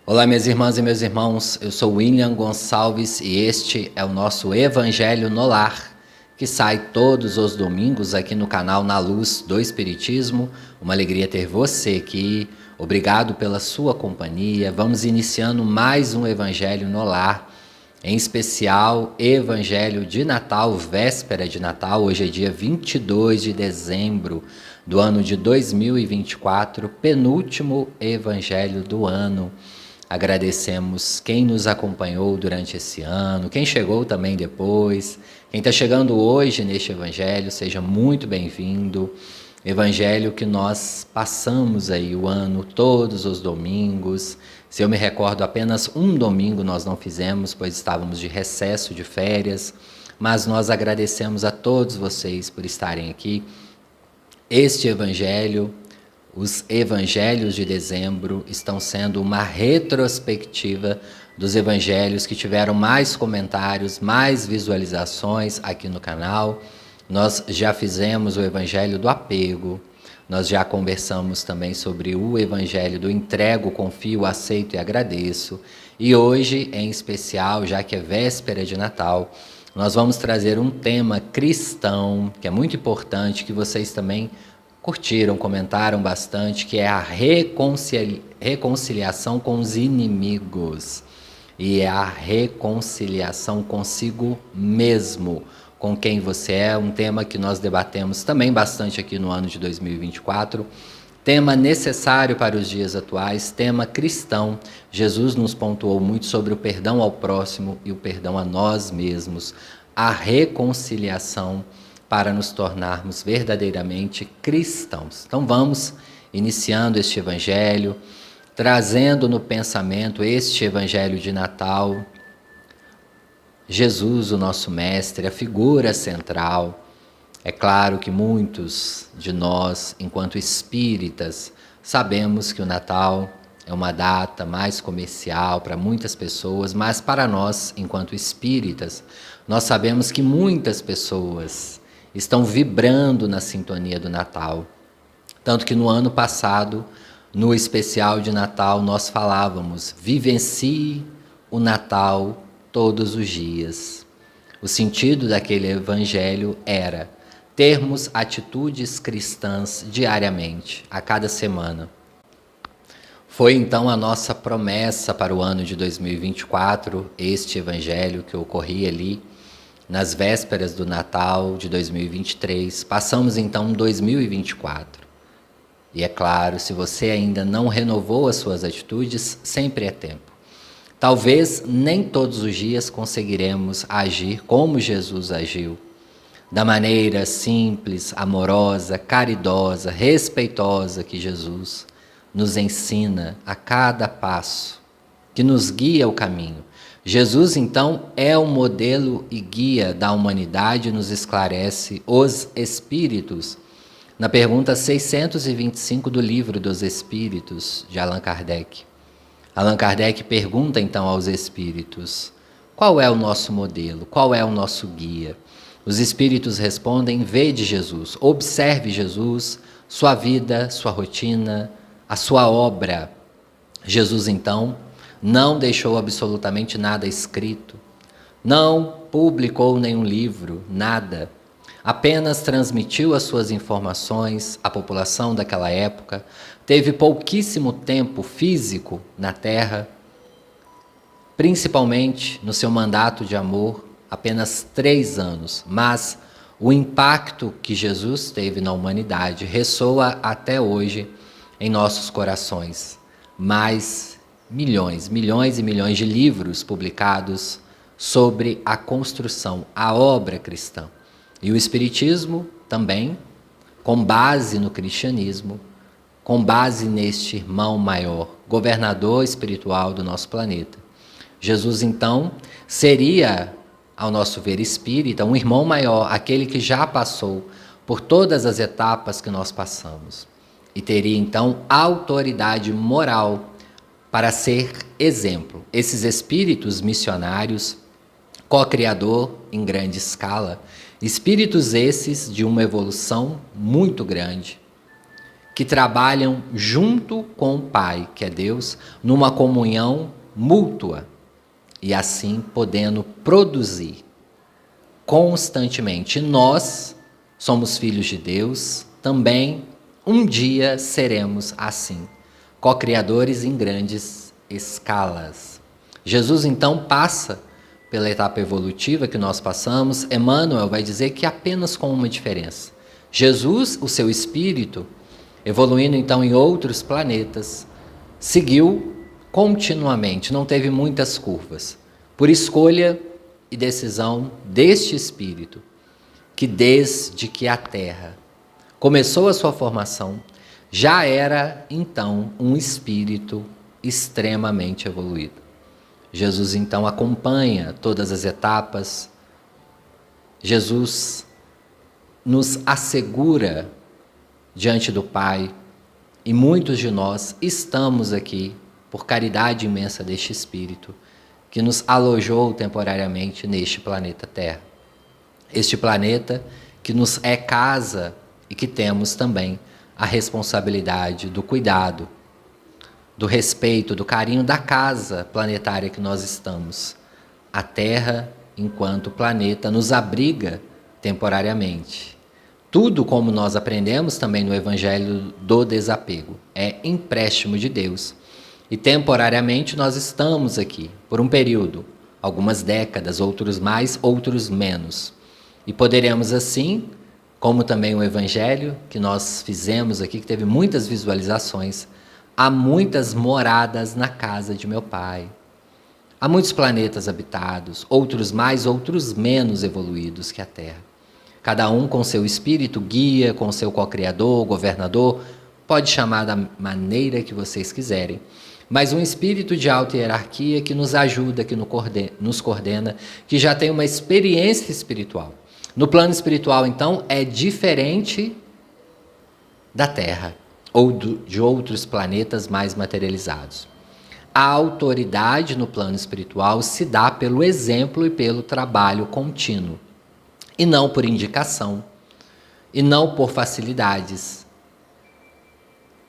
Olá, minhas irmãs e meus irmãos, eu sou William Gonçalves e este é o nosso Evangelho no Lar, que sai todos os domingos aqui no canal Na Luz do Espiritismo. Uma alegria ter você aqui, obrigado pela sua companhia. Vamos iniciando mais um Evangelho no Lar, em especial Evangelho de Natal, véspera de Natal. Hoje é dia 22 de dezembro do ano de 2024, penúltimo Evangelho do ano. Agradecemos quem nos acompanhou durante esse ano, quem chegou também depois, quem está chegando hoje neste Evangelho, seja muito bem-vindo. Evangelho que nós passamos aí o ano todos os domingos. Se eu me recordo, apenas um domingo nós não fizemos, pois estávamos de recesso, de férias, mas nós agradecemos a todos vocês por estarem aqui. Este Evangelho, os Evangelhos de dezembro, estão sendo uma retrospectiva dos Evangelhos que tiveram mais comentários, mais visualizações aqui no canal. Nós já fizemos o Evangelho do apego, nós já conversamos também sobre o Evangelho do entrego, confio, aceito e agradeço. E hoje, em especial, já que é véspera de Natal, nós vamos trazer um tema cristão, que é muito importante, que vocês também curtiram, comentaram bastante, que é a reconciliação com os inimigos. E é a reconciliação consigo mesmo, com quem você é, um tema que nós debatemos também bastante aqui no ano de 2024, tema necessário para os dias atuais, tema cristão. Jesus nos pontuou muito sobre o perdão ao próximo e o perdão a nós mesmos, a reconciliação para nos tornarmos verdadeiramente cristãos. Então vamos iniciando este Evangelho, trazendo no pensamento este Evangelho de Natal, Jesus, o nosso Mestre, a figura central. É claro que muitos de nós, enquanto espíritas, sabemos que o Natal é uma data mais comercial para muitas pessoas, mas para nós, enquanto espíritas, nós sabemos que muitas pessoas estão vibrando na sintonia do Natal. Tanto que no ano passado, no especial de Natal, nós falávamos: vivencie o Natal todos os dias. O sentido daquele evangelho era termos atitudes cristãs diariamente, a cada semana. Foi então a nossa promessa para o ano de 2024, este evangelho que ocorria ali nas vésperas do Natal de 2023. Passamos então 2024. E é claro, se você ainda não renovou as suas atitudes, sempre é tempo. Talvez nem todos os dias conseguiremos agir como Jesus agiu, da maneira simples, amorosa, caridosa, respeitosa que Jesus nos ensina a cada passo, que nos guia o caminho. Jesus, então, é o modelo e guia da humanidade, nos esclarece os Espíritos. Na pergunta 625 do Livro dos Espíritos, de Allan Kardec. Allan Kardec pergunta, então, aos Espíritos: qual é o nosso modelo? Qual é o nosso guia? Os Espíritos respondem: vede Jesus, observe Jesus, sua vida, sua rotina, a sua obra. Jesus, então, não deixou absolutamente nada escrito, não publicou nenhum livro, nada. Apenas transmitiu as suas informações à população daquela época. Teve pouquíssimo tempo físico na Terra, principalmente no seu mandato de amor, apenas 3 anos. Mas o impacto que Jesus teve na humanidade ressoa até hoje em nossos corações. Mais milhões e milhões de livros publicados sobre a construção, a obra cristã. E o Espiritismo também, com base no cristianismo, com base neste irmão maior, governador espiritual do nosso planeta. Jesus, então, seria, ao nosso ver espírita, um irmão maior, aquele que já passou por todas as etapas que nós passamos. E teria, então, autoridade moral para ser exemplo. Esses espíritos missionários, co-criador em grande escala, espíritos esses de uma evolução muito grande, que trabalham junto com o Pai, que é Deus, numa comunhão mútua e assim podendo produzir constantemente. Nós somos filhos de Deus, também um dia seremos assim, co-criadores em grandes escalas. Jesus então passa pela etapa evolutiva que nós passamos. Emmanuel vai dizer que apenas com uma diferença. Jesus, o seu espírito, evoluindo então em outros planetas, seguiu continuamente, não teve muitas curvas, por escolha e decisão deste espírito, que desde que a Terra começou a sua formação, já era então um espírito extremamente evoluído. Jesus então acompanha todas as etapas. Jesus nos assegura diante do Pai, e muitos de nós estamos aqui por caridade imensa deste Espírito que nos alojou temporariamente neste planeta Terra. Este planeta que nos é casa e que temos também a responsabilidade do cuidado, do respeito, do carinho da casa planetária que nós estamos. A Terra, enquanto planeta, nos abriga temporariamente. Tudo, como nós aprendemos também no Evangelho do Desapego, é empréstimo de Deus. E temporariamente nós estamos aqui, por um período, algumas décadas, outros mais, outros menos. E poderemos assim, como também o Evangelho que nós fizemos aqui, que teve muitas visualizações, há muitas moradas na casa de meu Pai. Há muitos planetas habitados, outros mais, outros menos evoluídos que a Terra. Cada um com seu espírito guia, com seu co-criador, governador, pode chamar da maneira que vocês quiserem. Mas um espírito de alta hierarquia que nos ajuda, que nos coordena, que já tem uma experiência espiritual. No plano espiritual, então, é diferente da Terra ou de outros planetas mais materializados. A autoridade no plano espiritual se dá pelo exemplo e pelo trabalho contínuo, e não por indicação, e não por facilidades.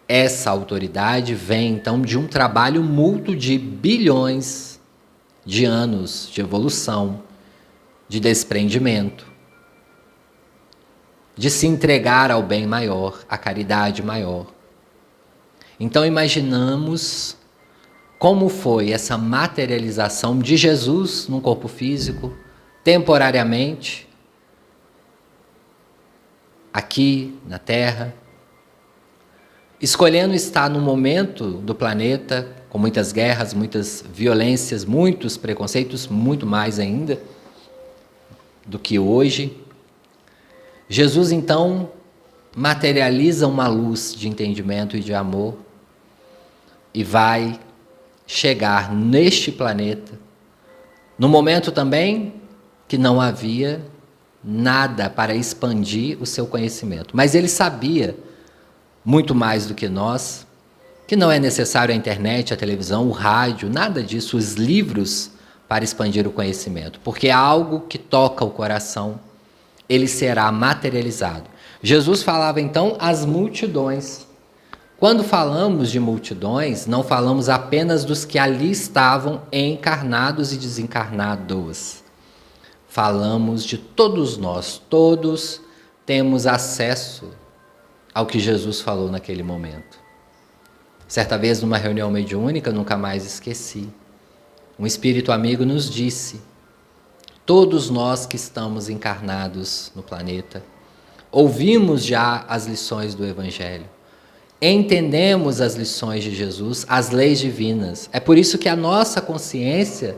Essa autoridade vem, então, de um trabalho mútuo de bilhões de anos de evolução, de desprendimento, de se entregar ao bem maior, à caridade maior. Então, imaginamos como foi essa materialização de Jesus num corpo físico, temporariamente, aqui na Terra, escolhendo estar num momento do planeta com muitas guerras, muitas violências, muitos preconceitos, muito mais ainda do que hoje. Jesus, então, materializa uma luz de entendimento e de amor e vai chegar neste planeta, no momento também que não havia nada para expandir o seu conhecimento. Mas ele sabia, muito mais do que nós, que não é necessário a internet, a televisão, o rádio, nada disso, os livros para expandir o conhecimento, porque é algo que toca o coração, ele será materializado. Jesus falava então às multidões. Quando falamos de multidões, não falamos apenas dos que ali estavam encarnados e desencarnados. Falamos de todos nós, todos temos acesso ao que Jesus falou naquele momento. Certa vez, numa reunião mediúnica, nunca mais esqueci, um espírito amigo nos disse: todos nós que estamos encarnados no planeta, ouvimos já as lições do Evangelho, entendemos as lições de Jesus, as leis divinas. É por isso que a nossa consciência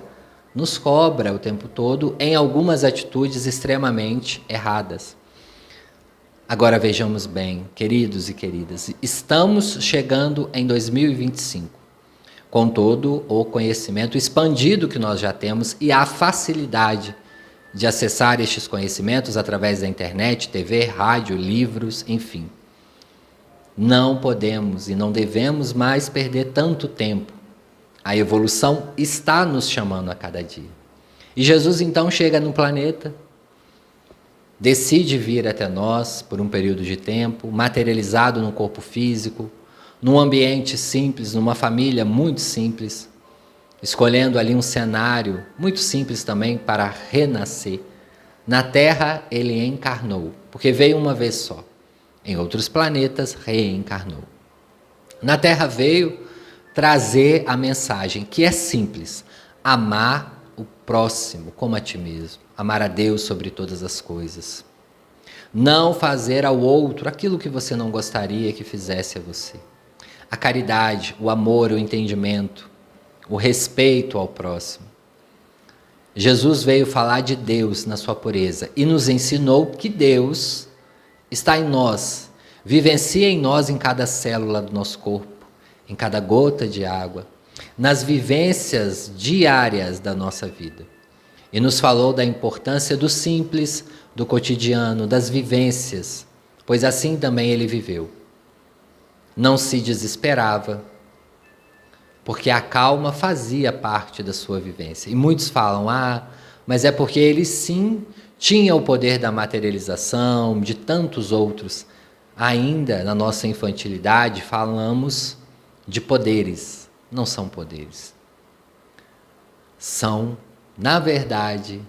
nos cobra o tempo todo em algumas atitudes extremamente erradas. Agora vejamos bem, queridos e queridas, estamos chegando em 2025, com todo o conhecimento expandido que nós já temos e a facilidade de acessar estes conhecimentos através da internet, TV, rádio, livros, enfim. Não podemos e não devemos mais perder tanto tempo. A evolução está nos chamando a cada dia. E Jesus então chega no planeta decide vir até nós por um período de tempo, materializado no corpo físico, num ambiente simples, numa família muito simples, escolhendo ali um cenário muito simples também para renascer. Na Terra ele encarnou, porque veio uma vez só. Em outros planetas reencarnou. Na Terra veio trazer a mensagem que é simples: amar o próximo como a ti mesmo, amar a Deus sobre todas as coisas. Não fazer ao outro aquilo que você não gostaria que fizesse a você. A caridade, o amor, o entendimento, o respeito ao próximo. Jesus veio falar de Deus na sua pureza e nos ensinou que Deus está em nós, vivencia em nós em cada célula do nosso corpo, em cada gota de água, nas vivências diárias da nossa vida. E nos falou da importância do simples, do cotidiano, das vivências, pois assim também ele viveu. Não se desesperava, porque a calma fazia parte da sua vivência. E muitos falam, mas é porque ele sim tinha o poder da materialização, de tantos outros. Ainda na nossa infantilidade falamos de poderes. Não são poderes. São, na verdade,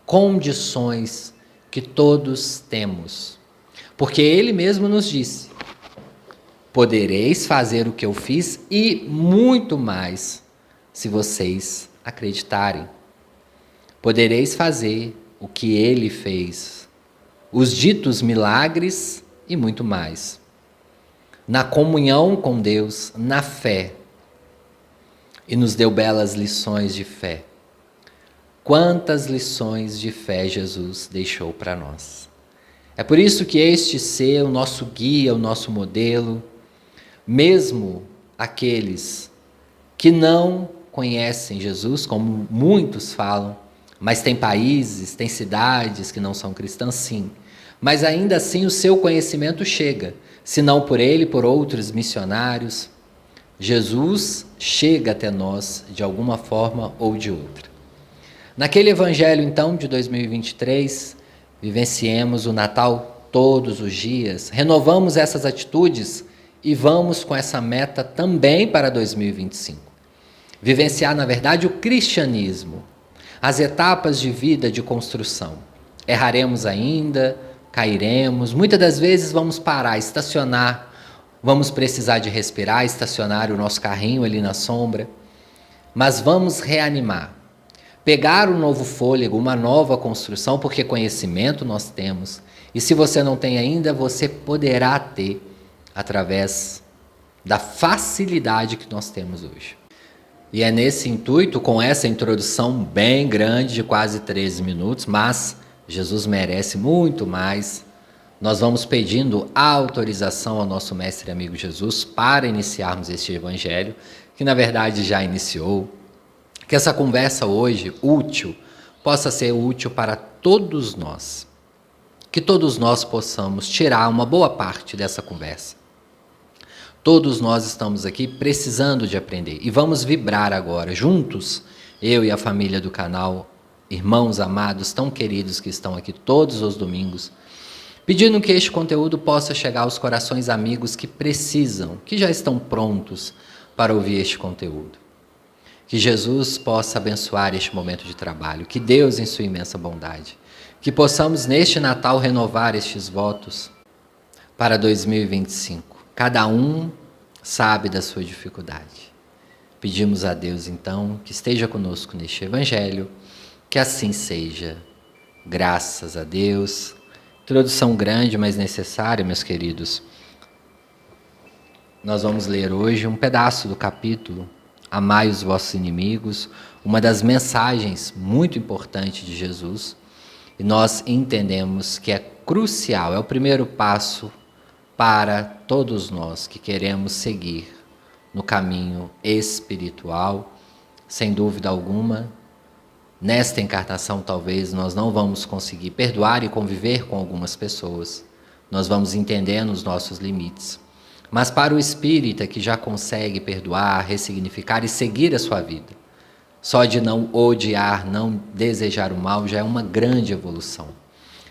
condições que todos temos. Porque ele mesmo nos disse: podereis fazer o que eu fiz e muito mais, se vocês acreditarem. Podereis fazer o que ele fez, os ditos milagres e muito mais. Na comunhão com Deus, na fé. E nos deu belas lições de fé. Quantas lições de fé Jesus deixou para nós. É por isso que este ser o nosso guia, o nosso modelo, mesmo aqueles que não conhecem Jesus, como muitos falam, mas tem países, tem cidades que não são cristãs, sim. Mas ainda assim o seu conhecimento chega, se não por ele, por outros missionários. Jesus chega até nós de alguma forma ou de outra. Naquele evangelho, então, de 2023, vivenciemos o Natal todos os dias, renovamos essas atitudes e vamos com essa meta também para 2025. Vivenciar, na verdade, o cristianismo, as etapas de vida de construção. Erraremos ainda, cairemos, muitas das vezes vamos parar, estacionar, vamos precisar de respirar, estacionar o nosso carrinho ali na sombra, mas vamos reanimar. Pegar um novo fôlego, uma nova construção, porque conhecimento nós temos. E se você não tem ainda, você poderá ter através da facilidade que nós temos hoje. E é nesse intuito, com essa introdução bem grande, de quase 13 minutos, mas Jesus merece muito mais. Nós vamos pedindo a autorização ao nosso mestre e amigo Jesus para iniciarmos este evangelho, que na verdade já iniciou. Que essa conversa hoje, útil, possa ser útil para todos nós. Que todos nós possamos tirar uma boa parte dessa conversa. Todos nós estamos aqui precisando de aprender. E vamos vibrar agora, juntos, eu e a família do canal, irmãos amados, tão queridos que estão aqui todos os domingos, pedindo que este conteúdo possa chegar aos corações amigos que precisam, que já estão prontos para ouvir este conteúdo. Que Jesus possa abençoar este momento de trabalho, que Deus, em sua imensa bondade, que possamos neste Natal renovar estes votos para 2025. Cada um sabe da sua dificuldade. Pedimos a Deus, então, que esteja conosco neste evangelho, que assim seja. Graças a Deus. Introdução grande, mas necessária, meus queridos. Nós vamos ler hoje um pedaço do capítulo Amai os vossos inimigos, uma das mensagens muito importantes de Jesus, e nós entendemos que é crucial, é o primeiro passo para todos nós que queremos seguir no caminho espiritual. Sem dúvida alguma, nesta encarnação talvez nós não vamos conseguir perdoar e conviver com algumas pessoas, nós vamos entendendo os nossos limites. Mas para o espírita que já consegue perdoar, ressignificar e seguir a sua vida, só de não odiar, não desejar o mal, já é uma grande evolução.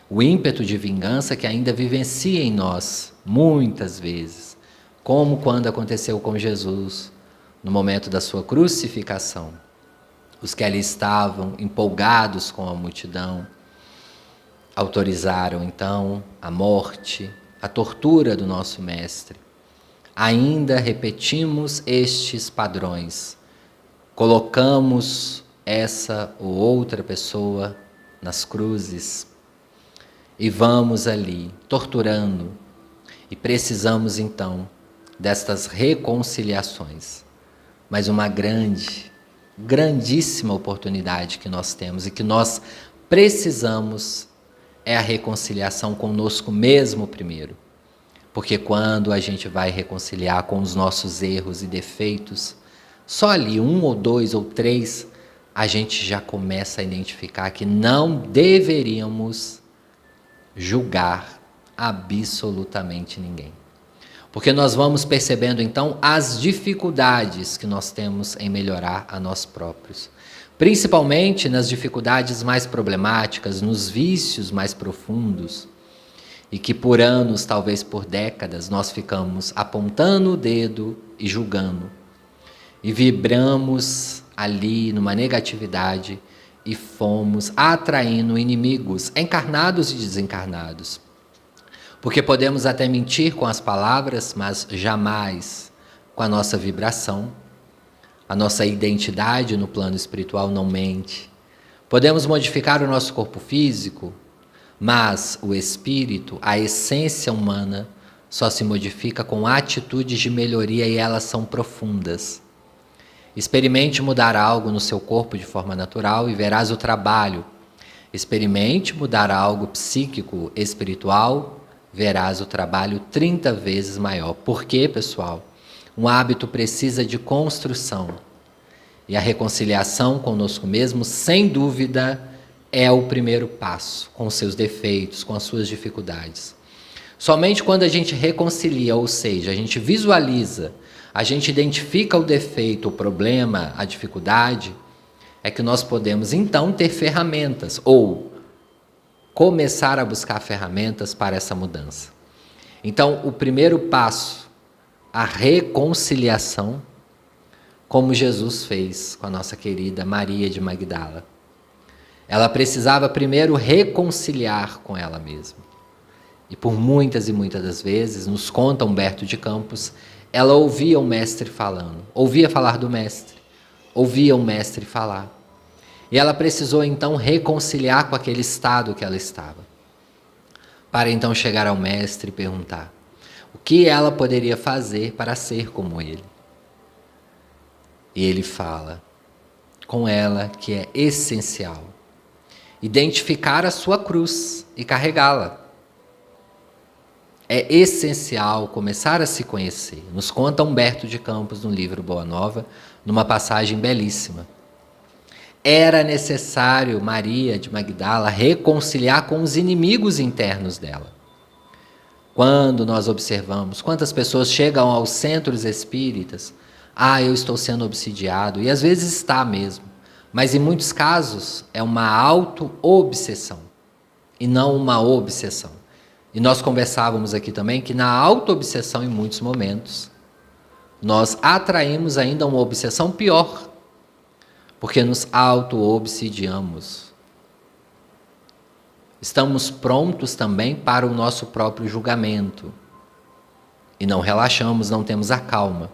o ímpeto de vingança que ainda vivencia em nós, muitas vezes, como quando aconteceu com Jesus, no momento da sua crucificação. Os que ali estavam, empolgados com a multidão, autorizaram então a morte, a tortura do nosso Mestre. Ainda repetimos estes padrões, colocamos essa ou outra pessoa nas cruzes e vamos ali torturando, e precisamos então destas reconciliações. Mas uma grandíssima oportunidade que nós temos e que nós precisamos é a reconciliação conosco mesmo primeiro. Porque quando a gente vai reconciliar com os nossos erros e defeitos, só ali 1 ou 2 ou 3, a gente já começa a identificar que não deveríamos julgar absolutamente ninguém. Porque nós vamos percebendo então as dificuldades que nós temos em melhorar a nós próprios. Principalmente nas dificuldades mais problemáticas, nos vícios mais profundos, e que por anos, talvez por décadas, nós ficamos apontando o dedo e julgando. E vibramos ali numa negatividade e fomos atraindo inimigos, encarnados e desencarnados. Porque podemos até mentir com as palavras, mas jamais com a nossa vibração. A nossa identidade no plano espiritual não mente. Podemos modificar o nosso corpo físico, mas o espírito, a essência humana, só se modifica com atitudes de melhoria e elas são profundas. Experimente mudar algo no seu corpo de forma natural e verás o trabalho. Experimente mudar algo psíquico, espiritual, verás o trabalho 30 vezes maior. Por quê, pessoal? Um hábito precisa de construção. E a reconciliação conosco mesmo, sem dúvida, é o primeiro passo, com seus defeitos, com as suas dificuldades. Somente quando a gente reconcilia, ou seja, a gente visualiza, a gente identifica o defeito, o problema, a dificuldade, é que nós podemos então ter ferramentas, ou começar a buscar ferramentas para essa mudança. Então, o primeiro passo, a reconciliação, como Jesus fez com a nossa querida Maria de Magdala. Ela precisava primeiro reconciliar com ela mesma. E por muitas e muitas das vezes, nos conta Humberto de Campos, ela ouvia o Mestre falando, ouvia falar do Mestre, ouvia o Mestre falar. E ela precisou então reconciliar com aquele estado que ela estava. Para então chegar ao Mestre e perguntar o que ela poderia fazer para ser como ele. E ele fala com ela que é essencial identificar a sua cruz e carregá-la. É essencial começar a se conhecer. Nos conta Humberto de Campos no livro Boa Nova, numa passagem belíssima. Era necessário Maria de Magdala reconciliar com os inimigos internos dela. Quando nós observamos quantas pessoas chegam aos centros espíritas, eu estou sendo obsidiado, e às vezes está mesmo, mas em muitos casos é uma auto-obsessão e não uma obsessão. E nós conversávamos aqui também que na auto-obsessão, em muitos momentos, nós atraímos ainda uma obsessão pior, porque nos auto-obsidiamos. Estamos prontos também para o nosso próprio julgamento. E não relaxamos, não temos a calma.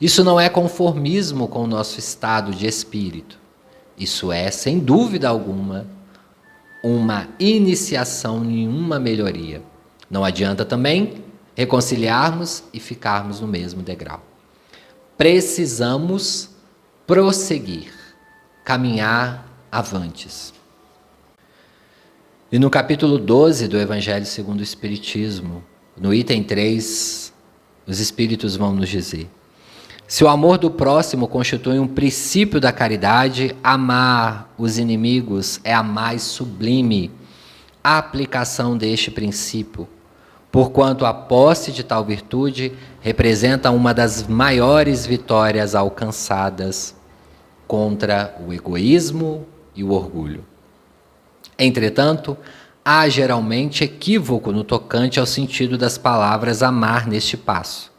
Isso não é conformismo com o nosso estado de espírito. Isso é, sem dúvida alguma, uma iniciação em uma melhoria. Não adianta também reconciliarmos e ficarmos no mesmo degrau. Precisamos prosseguir, caminhar avantes. E no capítulo 12 do Evangelho segundo o Espiritismo, no item 3, os Espíritos vão nos dizer: se o amor do próximo constitui um princípio da caridade, amar os inimigos é a mais sublime aplicação deste princípio, porquanto a posse de tal virtude representa uma das maiores vitórias alcançadas contra o egoísmo e o orgulho. Entretanto, Há geralmente equívoco no tocante ao sentido das palavras amar neste passo.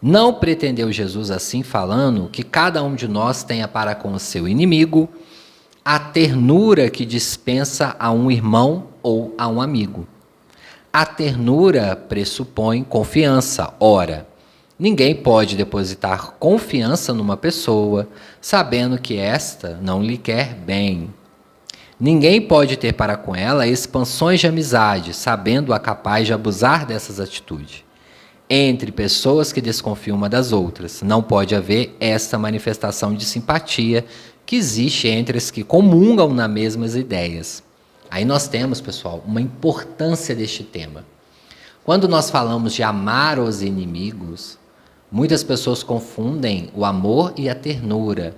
Não pretendeu Jesus, assim falando, que cada um de nós tenha para com o seu inimigo a ternura que dispensa a um irmão ou a um amigo. A ternura pressupõe confiança. Ora, ninguém pode depositar confiança numa pessoa sabendo que esta não lhe quer bem. Ninguém pode ter para com ela expansões de amizade, sabendo-a capaz de abusar dessas atitudes. Entre pessoas que desconfiam uma das outras, não pode haver essa manifestação de simpatia que existe entre as que comungam nas mesmas ideias. Aí nós temos, pessoal, uma importância deste tema. Quando nós falamos de amar os inimigos, muitas pessoas confundem o amor e a ternura,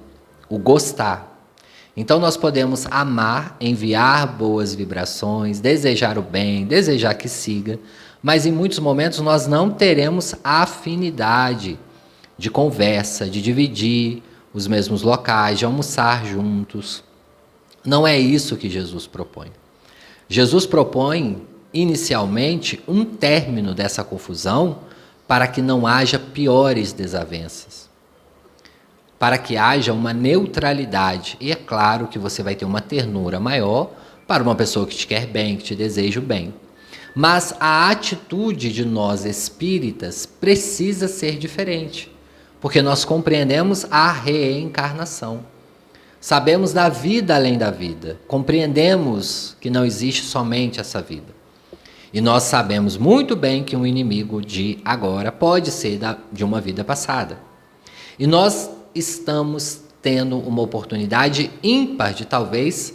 o gostar. Então nós podemos amar, enviar boas vibrações, desejar o bem, desejar que siga, mas em muitos momentos nós não teremos a afinidade de conversa, de dividir os mesmos locais, de almoçar juntos. Não é isso que Jesus propõe. Jesus propõe, inicialmente, um término dessa confusão para que não haja piores desavenças, para que haja uma neutralidade. E é claro que você vai ter uma ternura maior para uma pessoa que te quer bem, que te deseja o bem. Mas a atitude de nós espíritas precisa ser diferente, porque nós compreendemos a reencarnação. Sabemos da vida além da vida, compreendemos que não existe somente essa vida. E nós sabemos muito bem que um inimigo de agora pode ser de uma vida passada. E nós estamos tendo uma oportunidade ímpar de talvez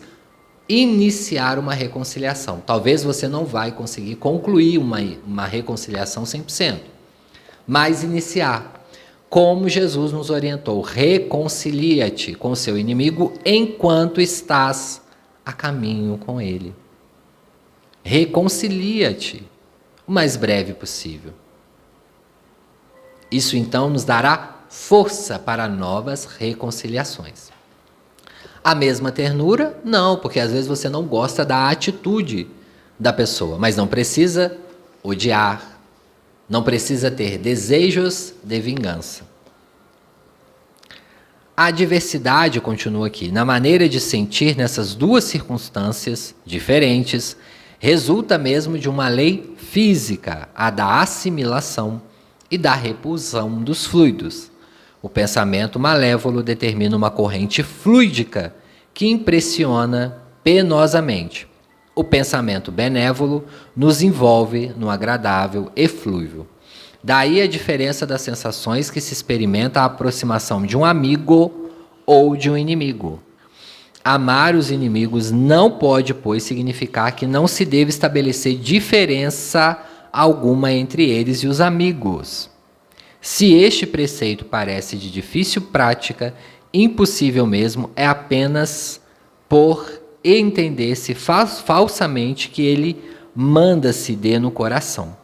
iniciar uma reconciliação. Talvez você não vai conseguir concluir uma reconciliação 100%, mas iniciar. Como Jesus nos orientou, reconcilia-te com o seu inimigo enquanto estás a caminho com ele. Reconcilia-te o mais breve possível. Isso então nos dará força para novas reconciliações. A mesma ternura? Não, porque às vezes você não gosta da atitude da pessoa, mas não precisa odiar, não precisa ter desejos de vingança. A diversidade, continua aqui, na maneira de sentir nessas duas circunstâncias diferentes, resulta mesmo de uma lei física, a da assimilação e da repulsão dos fluidos. O pensamento malévolo determina uma corrente fluídica que impressiona penosamente. O pensamento benévolo nos envolve no agradável e flúvio. Daí a diferença das sensações que se experimenta a aproximação de um amigo ou de um inimigo. Amar os inimigos não pode, pois, significar que não se deve estabelecer diferença alguma entre eles e os amigos. Se este preceito parece de difícil prática, impossível mesmo, é apenas por entender-se falsamente que ele manda se dê no coração.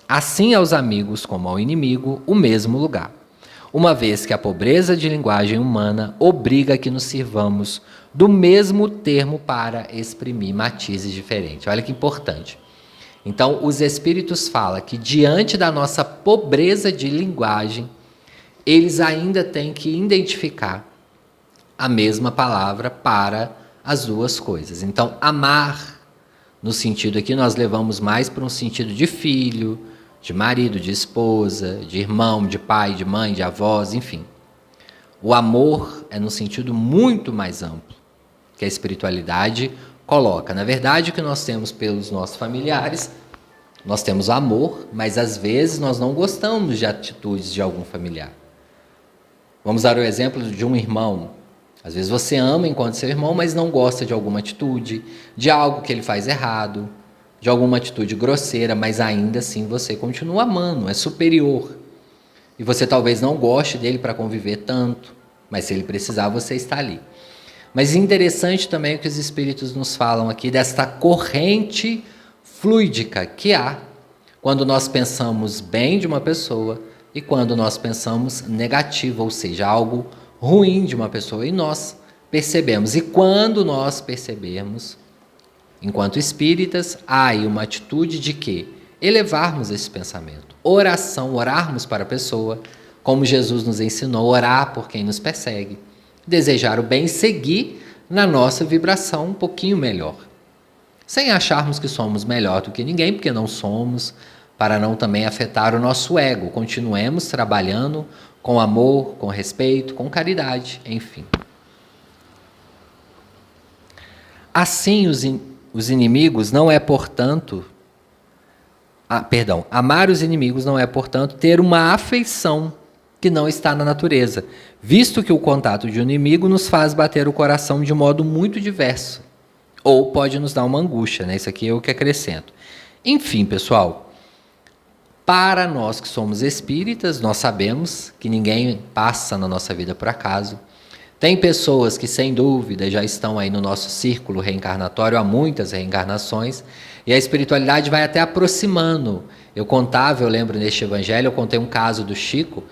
Assim aos amigos como ao inimigo, o mesmo lugar. Uma vez que a pobreza de linguagem humana obriga que nos sirvamos do mesmo termo para exprimir matizes diferentes. Olha que importante. Então, os espíritos falam que diante da nossa pobreza de linguagem, eles ainda têm que identificar a mesma palavra para as duas coisas. Então, amar, no sentido aqui, nós levamos mais para um sentido de filho, de marido, de esposa, de irmão, de pai, de mãe, de avós, enfim. O amor é no sentido muito mais amplo que a espiritualidade coloca. Na verdade, o que nós temos pelos nossos familiares, nós temos amor, mas às vezes nós não gostamos de atitudes de algum familiar. Vamos dar o exemplo de um irmão. Às vezes você ama enquanto seu irmão, mas não gosta de alguma atitude, de algo que ele faz errado, de alguma atitude grosseira, mas ainda assim você continua amando, é superior. E você talvez não goste dele para conviver tanto, mas se ele precisar, você está ali. Mas interessante também o que os espíritos nos falam aqui, desta corrente fluídica que há quando nós pensamos bem de uma pessoa e quando nós pensamos negativo, ou seja, algo ruim de uma pessoa, e nós percebemos. E quando nós percebemos, Enquanto espíritas, há aí uma atitude de que elevarmos esse pensamento. Oração, orarmos para a pessoa, como Jesus nos ensinou, orar por quem nos persegue. Desejar o bem e seguir na nossa vibração um pouquinho melhor. Sem acharmos que somos melhor do que ninguém, porque não somos, para não também afetar o nosso ego. Continuemos trabalhando com amor, com respeito, com caridade, enfim. Assim, os inimigos não é, portanto... amar os inimigos não é, portanto, ter uma afeição que não está na natureza, visto que o contato de um inimigo nos faz bater o coração de modo muito diverso, ou pode nos dar uma angústia, né? Isso aqui é o que acrescento. Enfim, pessoal, para nós que somos espíritas, nós sabemos que ninguém passa na nossa vida por acaso. Tem pessoas que, sem dúvida, já estão aí no nosso círculo reencarnatório há muitas reencarnações, e a espiritualidade vai até aproximando. Eu lembro neste evangelho, eu contei um caso do Chico,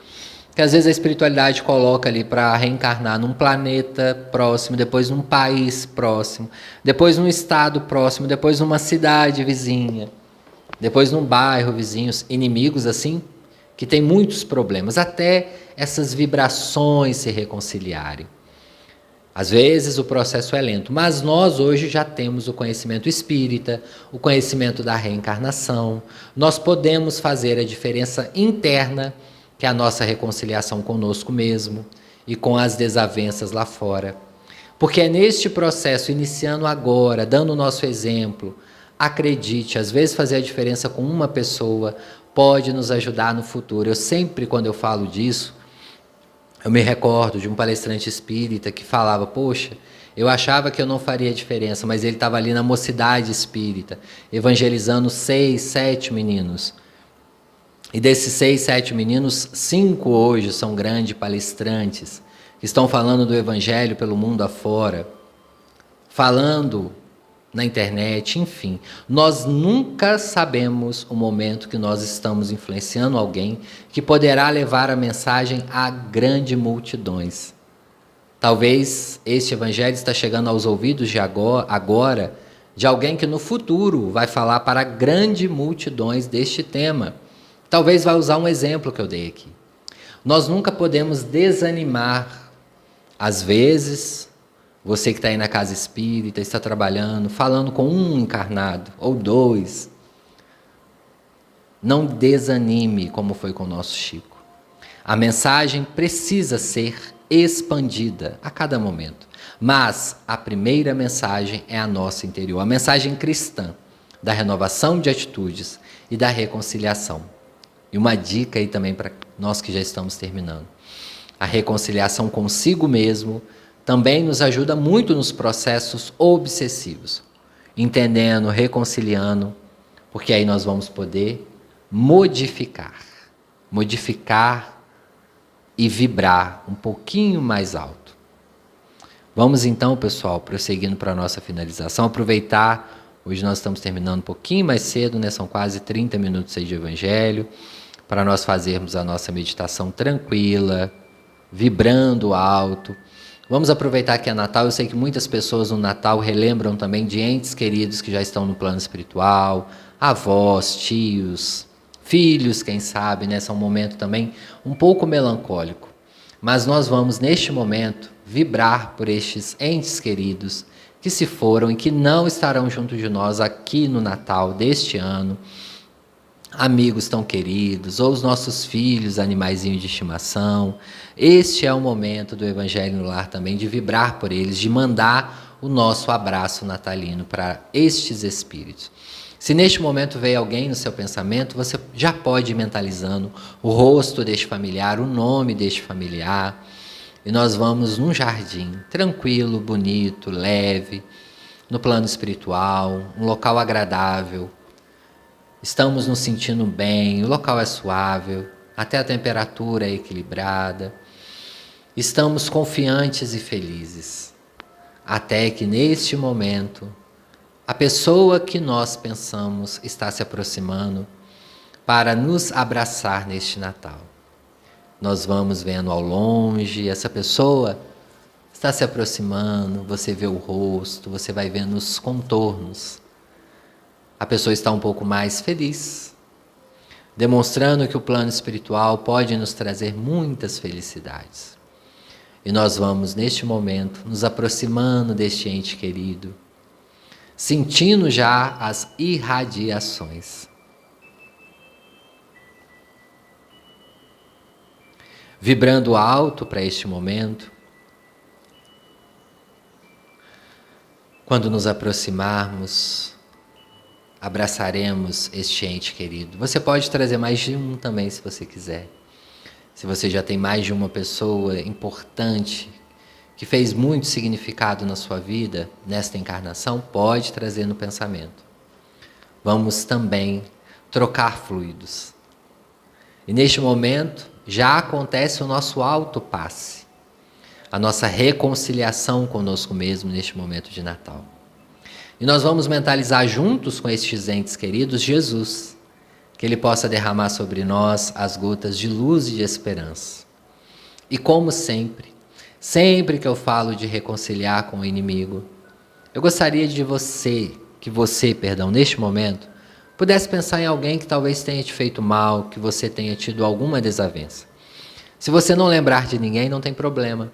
que às vezes a espiritualidade coloca ali para reencarnar num planeta próximo, depois num país próximo, depois num estado próximo, depois numa cidade vizinha, depois num bairro vizinho, inimigos assim, que tem muitos problemas, até essas vibrações se reconciliarem. Às vezes o processo é lento, mas nós hoje já temos o conhecimento espírita, o conhecimento da reencarnação. Nós podemos fazer a diferença interna, que é a nossa reconciliação conosco mesmo e com as desavenças lá fora. Porque é neste processo, iniciando agora, dando o nosso exemplo, acredite, às vezes fazer a diferença com uma pessoa pode nos ajudar no futuro. Eu sempre, quando eu falo disso, eu me recordo de um palestrante espírita que falava, poxa, eu achava que eu não faria diferença, mas ele estava ali na mocidade espírita, evangelizando 6, 7 meninos. E desses 6, 7 meninos, 5 hoje são grandes palestrantes, que estão falando do evangelho pelo mundo afora, falando na internet, enfim. Nós nunca sabemos o momento que nós estamos influenciando alguém que poderá levar a mensagem a grandes multidões. Talvez este evangelho está chegando aos ouvidos de agora de alguém que no futuro vai falar para grandes multidões deste tema. Talvez vá usar um exemplo que eu dei aqui. Nós nunca podemos desanimar. Às vezes, você que está aí na casa espírita, está trabalhando, falando com um encarnado, ou 2. Não desanime, como foi com o nosso Chico. A mensagem precisa ser expandida a cada momento. Mas a primeira mensagem é a nossa interior, a mensagem cristã, da renovação de atitudes e da reconciliação. E uma dica aí também para nós que já estamos terminando. A reconciliação consigo mesmo também nos ajuda muito nos processos obsessivos. Entendendo, reconciliando, porque aí nós vamos poder modificar e vibrar um pouquinho mais alto. Vamos então, pessoal, prosseguindo para a nossa finalização, aproveitar. Hoje nós estamos terminando um pouquinho mais cedo, né? São quase 30 minutos aí de evangelho, para nós fazermos a nossa meditação tranquila, vibrando alto. Vamos aproveitar que é Natal. Eu sei que muitas pessoas no Natal relembram também de entes queridos que já estão no plano espiritual, avós, tios, filhos, quem sabe, né? É um momento também um pouco melancólico. Mas nós vamos, neste momento, vibrar por estes entes queridos que se foram e que não estarão junto de nós aqui no Natal deste ano, amigos tão queridos, ou os nossos filhos, animaizinhos de estimação. Este é o momento do Evangelho no Lar também, de vibrar por eles, de mandar o nosso abraço natalino para estes espíritos. Se neste momento veio alguém no seu pensamento, você já pode ir mentalizando o rosto deste familiar, o nome deste familiar. E nós vamos num jardim tranquilo, bonito, leve, no plano espiritual, um local agradável. Estamos nos sentindo bem, o local é suave, até a temperatura é equilibrada. Estamos confiantes e felizes, até que neste momento a pessoa que nós pensamos está se aproximando para nos abraçar neste Natal. Nós vamos vendo ao longe essa pessoa está se aproximando, você vê o rosto, você vai vendo os contornos. A pessoa está um pouco mais feliz, demonstrando que o plano espiritual pode nos trazer muitas felicidades. E nós vamos, neste momento, nos aproximando deste ente querido, sentindo já as irradiações. Vibrando alto para este momento. Quando nos aproximarmos, abraçaremos este ente querido. Você pode trazer mais de um também, se você quiser. Se você já tem mais de uma pessoa importante, que fez muito significado na sua vida, nesta encarnação, pode trazer no pensamento. Vamos também trocar fluidos. E neste momento, já acontece o nosso autopasse, a nossa reconciliação conosco mesmo neste momento de Natal. E nós vamos mentalizar juntos com estes entes queridos Jesus, que Ele possa derramar sobre nós as gotas de luz e de esperança. E como sempre que eu falo de reconciliar com o inimigo, eu gostaria de que você, neste momento, pudesse pensar em alguém que talvez tenha te feito mal, que você tenha tido alguma desavença. Se você não lembrar de ninguém, não tem problema.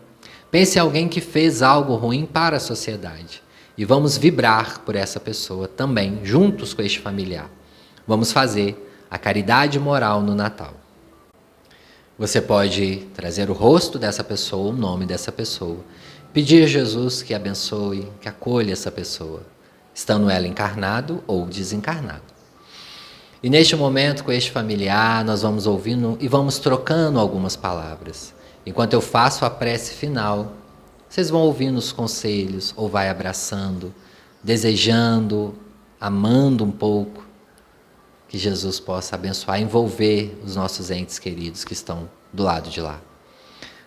Pense em alguém que fez algo ruim para a sociedade. E vamos vibrar por essa pessoa também, juntos com este familiar. Vamos fazer a caridade moral no Natal. Você pode trazer o rosto dessa pessoa, o nome dessa pessoa. Pedir a Jesus que abençoe, que acolha essa pessoa, estando ela encarnado ou desencarnado. E neste momento, com este familiar, nós vamos ouvindo e vamos trocando algumas palavras. Enquanto eu faço a prece final, vocês vão ouvindo os conselhos, ou vai abraçando, desejando, amando um pouco, que Jesus possa abençoar, envolver os nossos entes queridos que estão do lado de lá.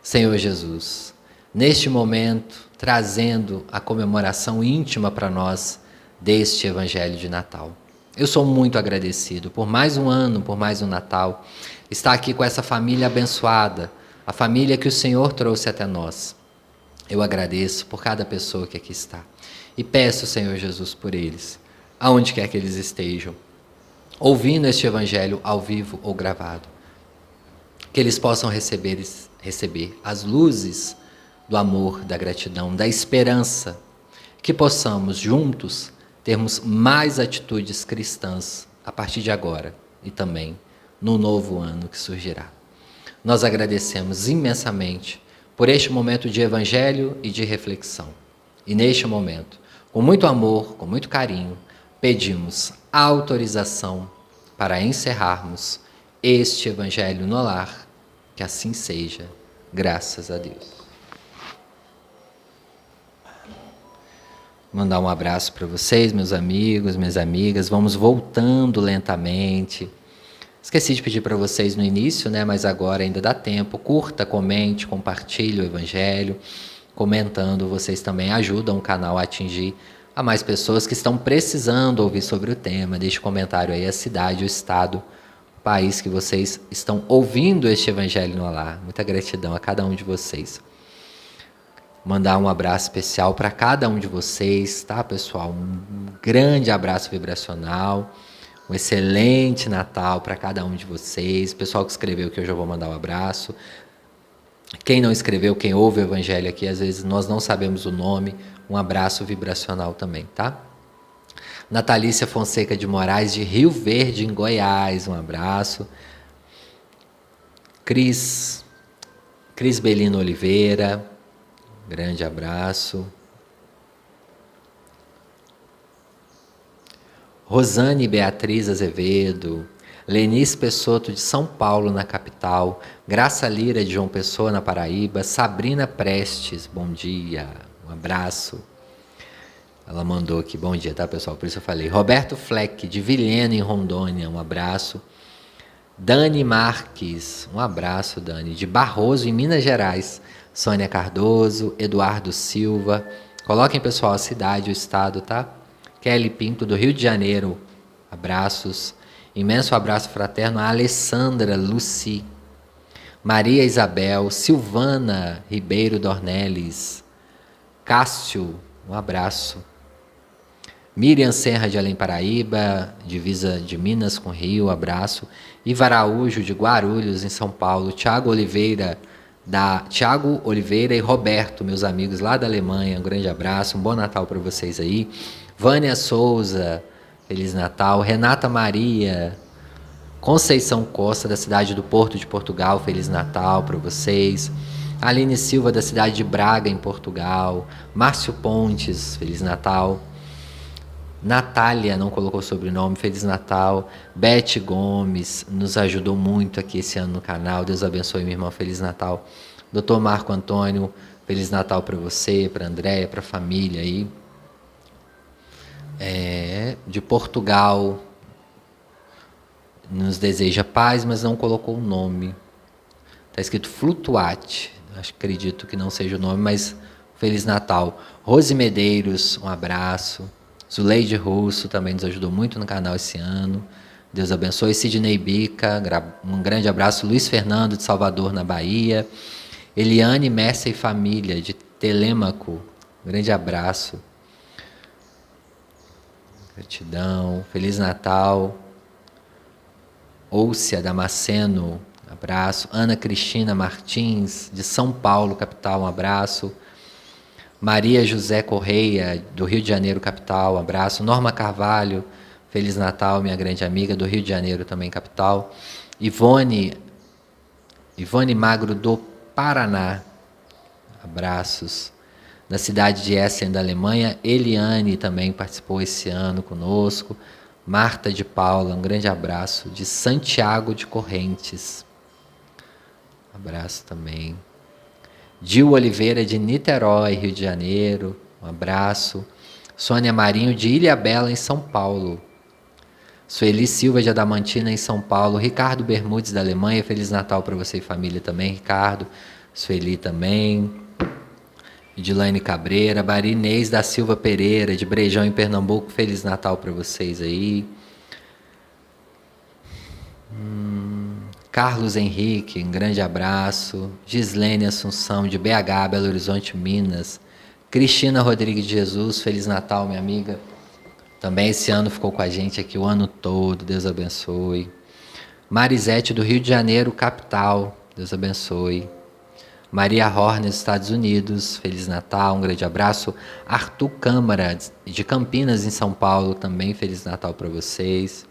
Senhor Jesus, neste momento, trazendo a comemoração íntima para nós deste Evangelho de Natal. Eu sou muito agradecido por mais um ano, por mais um Natal, estar aqui com essa família abençoada, a família que o Senhor trouxe até nós. Eu agradeço por cada pessoa que aqui está. E peço, Senhor Jesus, por eles, aonde quer que eles estejam, ouvindo este Evangelho ao vivo ou gravado, que eles possam receber as luzes do amor, da gratidão, da esperança, que possamos juntos termos mais atitudes cristãs a partir de agora e também no novo ano que surgirá. Nós agradecemos imensamente por este momento de Evangelho e de reflexão. E neste momento, com muito amor, com muito carinho, pedimos a autorização para encerrarmos este Evangelho no lar, que assim seja, graças a Deus. Mandar um abraço para vocês, meus amigos, minhas amigas. Vamos voltando lentamente. Esqueci de pedir para vocês no início, né? Mas agora ainda dá tempo. Curta, comente, compartilhe o Evangelho. Comentando, vocês também ajudam o canal a atingir a mais pessoas que estão precisando ouvir sobre o tema. Deixe comentário aí a cidade, o estado, o país que vocês estão ouvindo este Evangelho no lar. Muita gratidão a cada um de vocês. Mandar um abraço especial para cada um de vocês, tá, pessoal? Um grande abraço vibracional, um excelente Natal para cada um de vocês. Pessoal que escreveu que eu já vou mandar um abraço. Quem não escreveu, quem ouve o Evangelho aqui, às vezes nós não sabemos o nome, um abraço vibracional também, tá? Natalícia Fonseca de Moraes, de Rio Verde, em Goiás, um abraço. Cris Belino Oliveira, grande abraço. Rosane Beatriz Azevedo, Lenice Pessotto de São Paulo, na capital, Graça Lira de João Pessoa, na Paraíba, Sabrina Prestes, bom dia, um abraço. Ela mandou aqui, bom dia, tá, pessoal? Por isso eu falei. Roberto Fleck, de Vilhena, em Rondônia, um abraço. Dani Marques, um abraço, Dani, de Barroso, em Minas Gerais. Sônia Cardoso, Eduardo Silva. Coloquem, pessoal, a cidade, o estado, tá? Kelly Pinto, do Rio de Janeiro, abraços. Imenso abraço fraterno a Alessandra Luci. Maria Isabel, Silvana Ribeiro Dornelles, Cássio, um abraço. Miriam Serra de Além Paraíba, divisa de Minas com Rio, abraço. Iva Araújo de Guarulhos, em São Paulo. Tiago Oliveira e Roberto, meus amigos lá da Alemanha, um grande abraço, um bom Natal para vocês aí. Vânia Souza, Feliz Natal. Renata Maria, Conceição Costa, da cidade do Porto de Portugal, Feliz Natal para vocês. Aline Silva, da cidade de Braga, em Portugal. Márcio Pontes, Feliz Natal. Natália, não colocou sobrenome, Feliz Natal. Beth Gomes, nos ajudou muito aqui esse ano no canal, Deus abençoe, minha irmã, Feliz Natal. Dr. Marco Antônio, Feliz Natal para você, para Andréia, para a família aí. De Portugal, nos deseja paz, mas não colocou o nome. Está escrito Flutuate, acredito que não seja o nome, mas Feliz Natal. Rose Medeiros, um abraço. Zuleide Russo também nos ajudou muito no canal esse ano. Deus abençoe. Sidney Bica, um grande abraço. Luiz Fernando, de Salvador, na Bahia. Eliane Messa e família, de Telêmaco. Um grande abraço. Gratidão. Feliz Natal. Oucia Damasceno, abraço. Ana Cristina Martins, de São Paulo, capital, um abraço. Maria José Correia, do Rio de Janeiro, capital, um abraço. Norma Carvalho, Feliz Natal, minha grande amiga, do Rio de Janeiro, também capital. Ivone Magro, do Paraná, abraços. Da cidade de Essen, da Alemanha. Eliane também participou esse ano conosco. Marta de Paula, um grande abraço. De Santiago de Correntes, abraço também. Gil Oliveira, de Niterói, Rio de Janeiro, um abraço. Sônia Marinho, de Ilhabela, em São Paulo. Sueli Silva, de Adamantina, em São Paulo. Ricardo Bermudes, da Alemanha, Feliz Natal para você e família também, Ricardo. Sueli também. Edilane Cabreira. Barinês da Silva Pereira, de Brejão, em Pernambuco, Feliz Natal para vocês aí. Carlos Henrique, um grande abraço. Gislene Assunção, de BH, Belo Horizonte, Minas. Cristina Rodrigues de Jesus, Feliz Natal, minha amiga. Também esse ano ficou com a gente aqui o ano todo, Deus abençoe. Marisete, do Rio de Janeiro, capital, Deus abençoe. Maria Horner, dos Estados Unidos, Feliz Natal, um grande abraço. Arthur Câmara, de Campinas, em São Paulo, também Feliz Natal para vocês.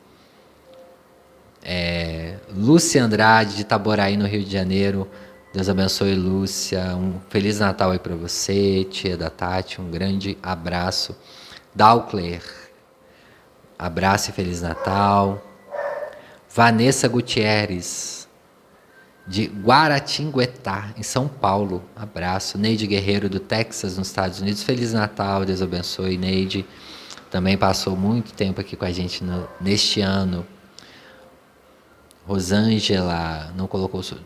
Lúcia Andrade, de Itaboraí, no Rio de Janeiro, Deus abençoe, Lúcia, um Feliz Natal aí para você, tia da Tati, um grande abraço. Dalcler, abraço e Feliz Natal. Vanessa Gutierrez, de Guaratinguetá, em São Paulo, abraço. Neide Guerreiro, do Texas, nos Estados Unidos, Feliz Natal, Deus abençoe, Neide. Também passou muito tempo aqui com a gente neste ano. Rosângela,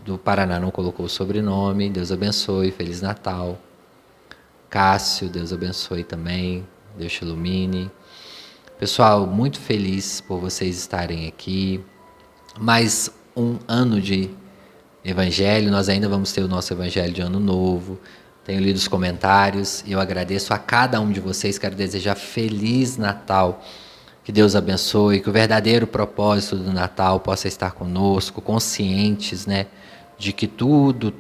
do Paraná, não colocou o sobrenome, Deus abençoe, Feliz Natal. Cássio, Deus abençoe também, Deus te ilumine. Pessoal, muito feliz por vocês estarem aqui. Mais um ano de Evangelho, nós ainda vamos ter o nosso Evangelho de Ano Novo. Tenho lido os comentários e eu agradeço a cada um de vocês, quero desejar Feliz Natal. Que Deus abençoe, que o verdadeiro propósito do Natal possa estar conosco, conscientes, né, de que tudo,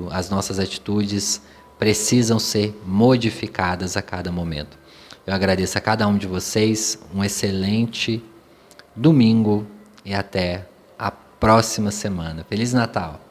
as nossas atitudes precisam ser modificadas a cada momento. Eu agradeço a cada um de vocês, um excelente domingo e até a próxima semana. Feliz Natal!